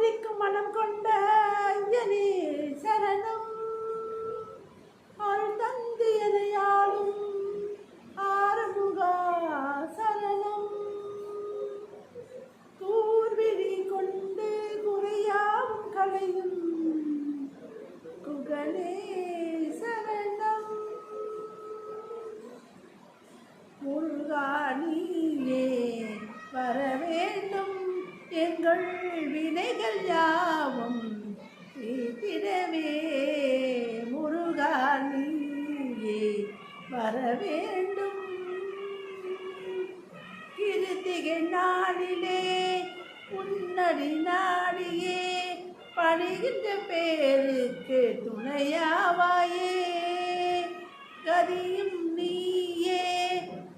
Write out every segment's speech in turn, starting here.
ஆதரிக்கும் மனம் கொண்ட ஐயனே சரணம். அருள் தந்து எதையாலும் ஆறுமுகா சரணம். கூர்விழி கொண்டு குறையாவும் களையும் குகனே சரணம். முருகா நீயே வர வேண்டும், எங்கள் வினைகள் யாவும் தீர்த்திடவே. முருகா நீயே வர வேண்டும். கிருத்திகை நாளிலே உன்னடி நாடியே பணிகின்ற பேருக்கு துணையாவாயே. கதியும் நீயே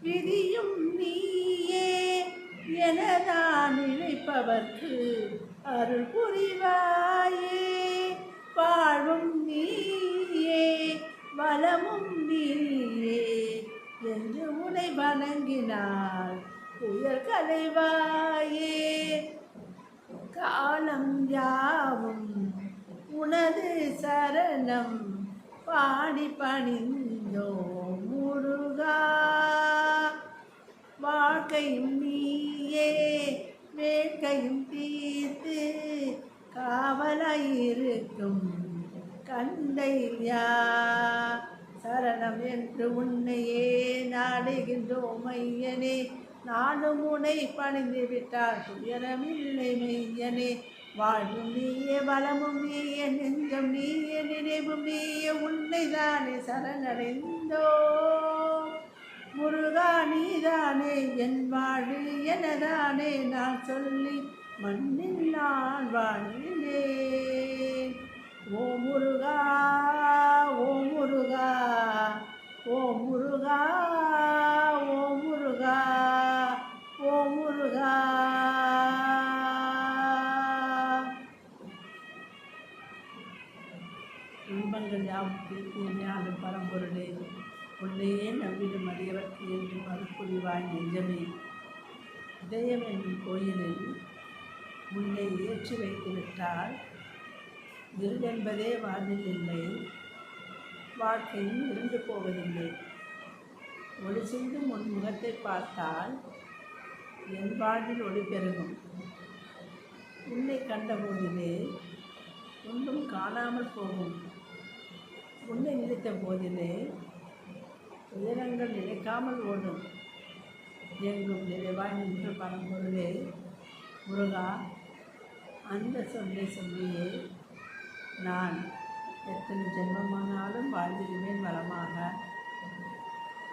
விதியும் நீயே எனதான் நினைப்பவர்க்கு அருள் புரிவாயே. வாழ்வும் நீயே வளமும் நீயே என்று உனை வணங்கினார் புயல் கலைவாயே. காலம் யாவும் உனது சரணம் பாடி பணிந்தோம் முருகா. வாழ்க்கையும் நீயே வேட்கையும் தீர்த்து காவலாயிருக்கும் கந்தையா சரணம் என்று உன்னையே நாடுகின்றோம் ஐயனே. நானும் உன்னை பணிந்து விட்டால் துயரமில்லை மெய்யனே. வாழ்வும் நீயே வளமும் நீயே நெஞ்சம் நீயே நினைவும் நீயே உன்னை தானே சரணடைந்தோ. முருகா நீதானே என் வாழ்வு எனதானே நான் சொல்லி மண்ணில் நான் வாழ்ந்தேன். ஓ முருகா ஓ முருகா ஓ முருகா ஓ முருகா ஓ முருகா. இன்பங்கள் யாவும் தீர்த்தியான பரம்பொருளே, உன்னையே நம்பிடும் அடியவர்க்கு என்று மறுப்புரிவாய் நெஞ்சமே. இதயம் என்னும் கோயிலில் முன்னை ஏற்றி வைத்துவிட்டால் இருள் என்பதே வாழ்வில் இல்லை, வாழ்க்கையும் இருந்து போவதில்லை. ஒளி சிந்தும் உன் முகத்தை பார்த்தால் என் வாழ்வில் ஒளி பெருகும். உன்னை கண்டபோதிலே ஒன்றும் காணாமல் போகும். உன்னை நினைத்த போதிலே உயரங்கள் நினைக்காமல் ஓடும். எங்கும் நிறைவாய் நின்று பரம்பொருளே முருகா, அந்த சொல்லை சொல்லியே நான் எத்தனை ஜென்மமானாலும் வாழ்ந்திடுவேன் வளமாக.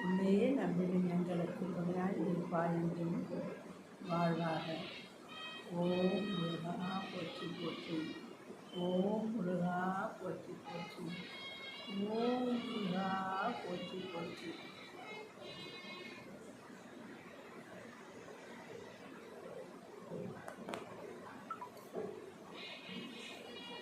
உன்னையே நம்பிடும் எங்களுக்கு துணையாய் இருப்பாய் என்றும் வாழ்வாக. ஓம்